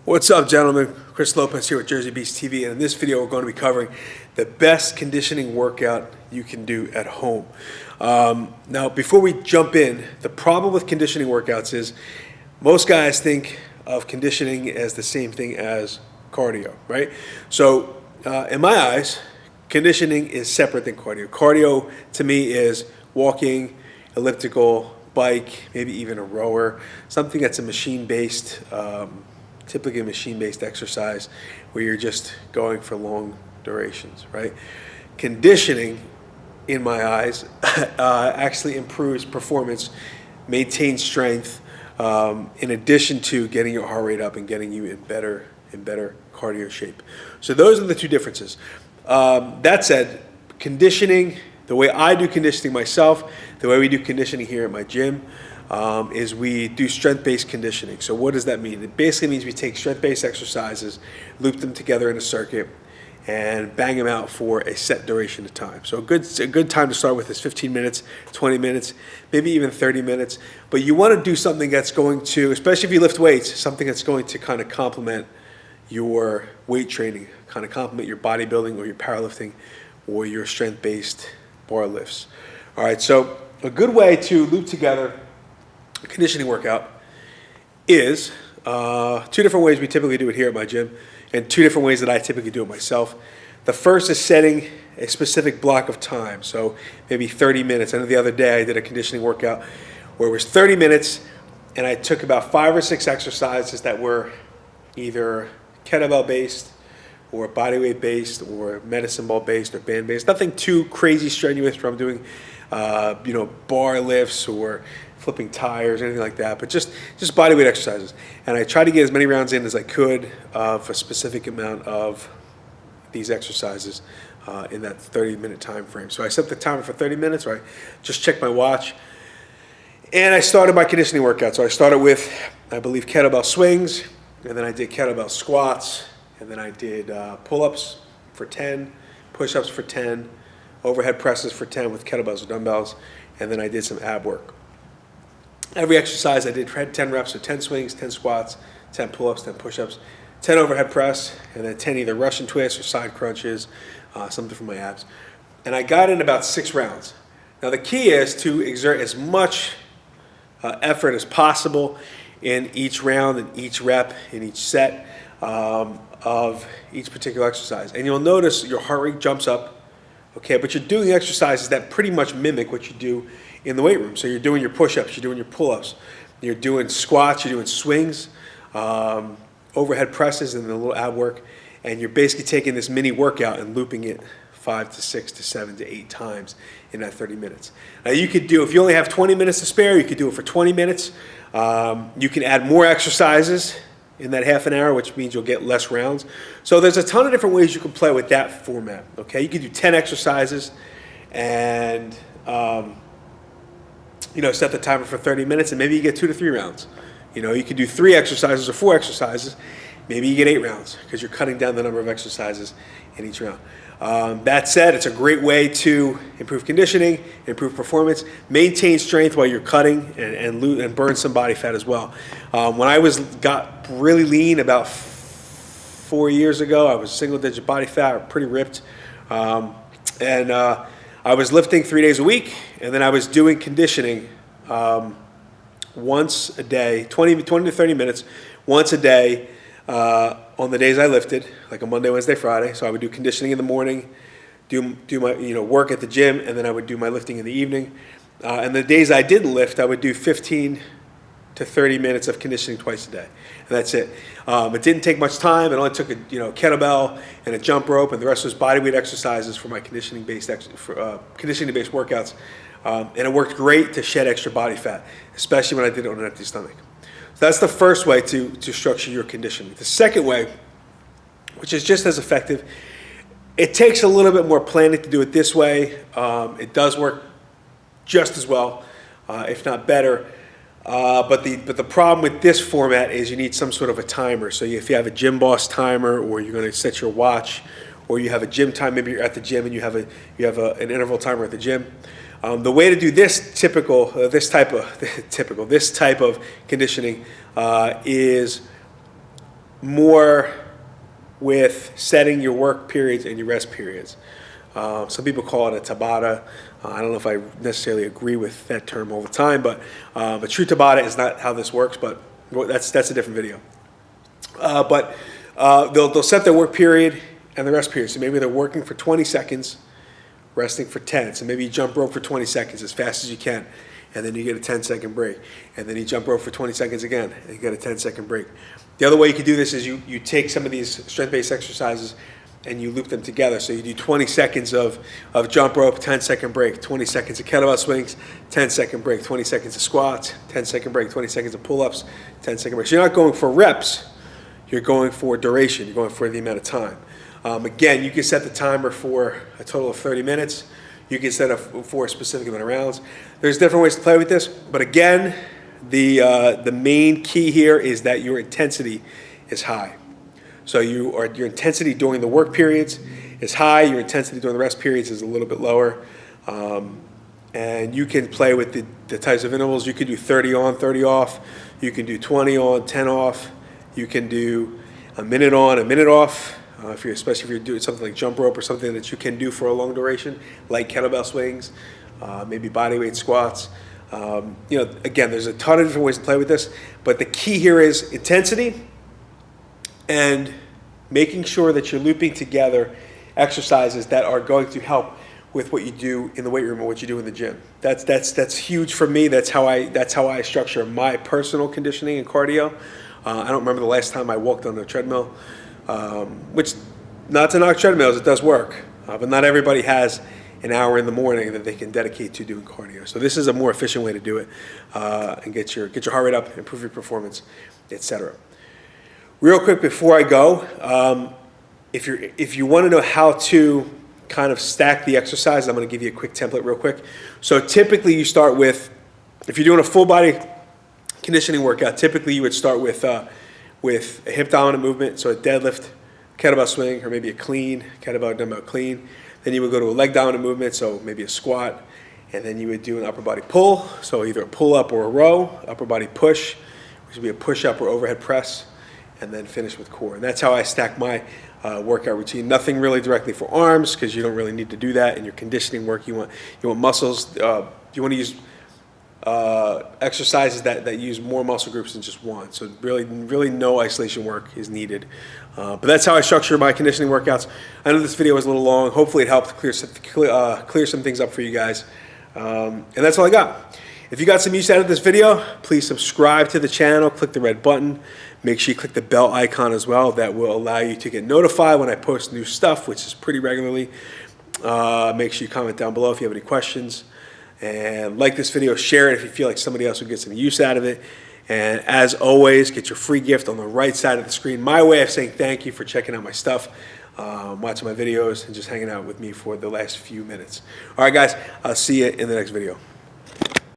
What's up, gentlemen? Chris Lopez here with Jersey Beast TV, and in this video we're going to be covering the best conditioning workout you can do at home. Now, before we jump in, the problem with conditioning workouts is most guys think of conditioning as the same thing as cardio, right? So, in my eyes, conditioning is separate than cardio. Cardio, to me, is walking, elliptical, bike, maybe even a rower, something that's a machine-based, typically a machine-based exercise where you're just going for long durations, right? Conditioning, in my eyes, actually improves performance, maintains strength, in addition to getting your heart rate up and getting you in better cardio shape. So those are the two differences. That said, conditioning, the way I do conditioning myself, the way we do conditioning here at my gym, is we do strength-based conditioning. So what does that mean? It basically means we take strength-based exercises, loop them together in a circuit, and bang them out for a set duration of time. So a good time to start with is 15 minutes, 20 minutes, maybe even 30 minutes. But you want to do something that's going to, especially if you lift weights, something that's going to kind of complement your weight training, kind of complement your bodybuilding or your powerlifting or your strength-based bar lifts. All right, so a good way to loop together a conditioning workout is two different ways we typically do it here at my gym, and two different ways that I typically do it myself. The first is setting a specific block of time, so maybe 30 minutes. I know the other day I did a conditioning workout where it was 30 minutes, and I took about 5 or 6 exercises that were either kettlebell-based or bodyweight-based or medicine ball-based or band-based. Nothing too crazy strenuous where I'm doing bar lifts or flipping tires or anything like that, but just bodyweight exercises. And I tried to get as many rounds in as I could of a specific amount of these exercises in that 30-minute time frame. So I set the timer for 30 minutes, or I just checked my watch, and I started my conditioning workout. So I started with, I believe, kettlebell swings, and then I did kettlebell squats, and then I did pull-ups for 10, push-ups for 10, overhead presses for 10 with kettlebells or dumbbells, and then I did some ab work. Every exercise I did 10 reps, so 10 swings, 10 squats, 10 pull-ups, 10 push-ups, 10 overhead press, and then 10 either Russian twists or side crunches, something for my abs. And I got in about 6 rounds. Now the key is to exert as much effort as possible in each round, in each rep, in each set of each particular exercise. And you'll notice your heart rate jumps up, okay, but you're doing exercises that pretty much mimic what you do in the weight room. So you're doing your push-ups, you're doing your pull-ups, you're doing squats, you're doing swings, overhead presses, and a little ab work, and you're basically taking this mini workout and looping it 5 to 6 to 7 to 8 times in that 30 minutes. Now you could do, if you only have 20 minutes to spare, you could do it for 20 minutes. You can add more exercises in that half an hour, which means you'll get less rounds. So there's a ton of different ways you can play with that format, okay? You could do 10 exercises and set the timer for 30 minutes, and maybe you get 2 to 3 rounds. You can do 3 exercises or 4 exercises. Maybe you get 8 rounds because you're cutting down the number of exercises in each round. That said, it's a great way to improve conditioning, improve performance, maintain strength while you're cutting, and burn some body fat as well. When I got really lean about 4 years ago, I was single-digit body fat, pretty ripped, I was lifting 3 days a week, and then I was doing conditioning once a day, 20 to 30 minutes, once a day on the days I lifted, like a Monday, Wednesday, Friday. So I would do conditioning in the morning, do my work at the gym, and then I would do my lifting in the evening. And the days I didn't lift, I would do 15 to 30 minutes of conditioning twice a day, and that's it. It didn't take much time. It only took a kettlebell and a jump rope, and the rest was bodyweight exercises for my conditioning-based workouts. And it worked great to shed extra body fat, especially when I did it on an empty stomach. So that's the first way to structure your conditioning. The second way, which is just as effective, it takes a little bit more planning to do it this way. It does work just as well, if not better. But the problem with this format is you need some sort of a timer. So if you have a Gym Boss timer, or you're going to set your watch, or you have a gym time, maybe you're at the gym and you have an interval timer at the gym. The way to do this type of conditioning is more with setting your work periods and your rest periods. Some people call it a Tabata. I don't know if I necessarily agree with that term all the time, but a true Tabata is not how this works, but that's a different video. They'll set their work period and the rest period. So maybe they're working for 20 seconds, resting for 10. So maybe you jump rope for 20 seconds as fast as you can, and then you get a 10-second break. And then you jump rope for 20 seconds again, and you get a 10-second break. The other way you can do this is you take some of these strength-based exercises and you loop them together. So you do 20 seconds of jump rope, 10-second break, 20 seconds of kettlebell swings, 10-second break, 20 seconds of squats, 10-second break, 20 seconds of pull-ups, 10-second break. So you're not going for reps, you're going for duration, you're going for the amount of time. Again, you can set the timer for a total of 30 minutes. You can set it for a specific amount of rounds. There's different ways to play with this, but again, the main key here is that your intensity is high. So your intensity during the work periods is high, your intensity during the rest periods is a little bit lower. And you can play with the types of intervals. You can do 30 on, 30 off. You can do 20 on, 10 off. You can do a minute on, a minute off. Especially if you're doing something like jump rope or something that you can do for a long duration, like kettlebell swings, maybe bodyweight squats. Again, there's a ton of different ways to play with this, but the key here is intensity and making sure that you're looping together exercises that are going to help with what you do in the weight room or what you do in the gym. That's huge for me. That's how I structure my personal conditioning and cardio. I don't remember the last time I walked on a treadmill. Which, not to knock treadmills, it does work, but not everybody has an hour in the morning that they can dedicate to doing cardio. So this is a more efficient way to do it and get your heart rate up, improve your performance, etc. Real quick before I go, if you want to know how to kind of stack the exercise, I'm going to give you a quick template real quick. So typically you start with, if you're doing a full body conditioning workout, typically you would start with a hip dominant movement, so a deadlift, kettlebell swing, or maybe a clean, kettlebell, dumbbell clean. Then you would go to a leg dominant movement, so maybe a squat, and then you would do an upper body pull, so either a pull up or a row, upper body push, which would be a push up or overhead press, and then finish with core. And that's how I stack my workout routine. Nothing really directly for arms, because you don't really need to do that in your conditioning work. You want muscles, you want to use exercises that use more muscle groups than just one. So really no isolation work is needed. But that's how I structure my conditioning workouts. I know this video was a little long. Hopefully it helped clear some things up for you guys. And that's all I got. If you got some use out of this video, please subscribe to the channel, click the red button. Make sure you click the bell icon as well. That will allow you to get notified when I post new stuff, which is pretty regularly. Make sure you comment down below if you have any questions. And like this video, share it if you feel like somebody else would get some use out of it. And as always, get your free gift on the right side of the screen. My way of saying thank you for checking out my stuff, watching my videos, and just hanging out with me for the last few minutes. All right, guys, I'll see you in the next video.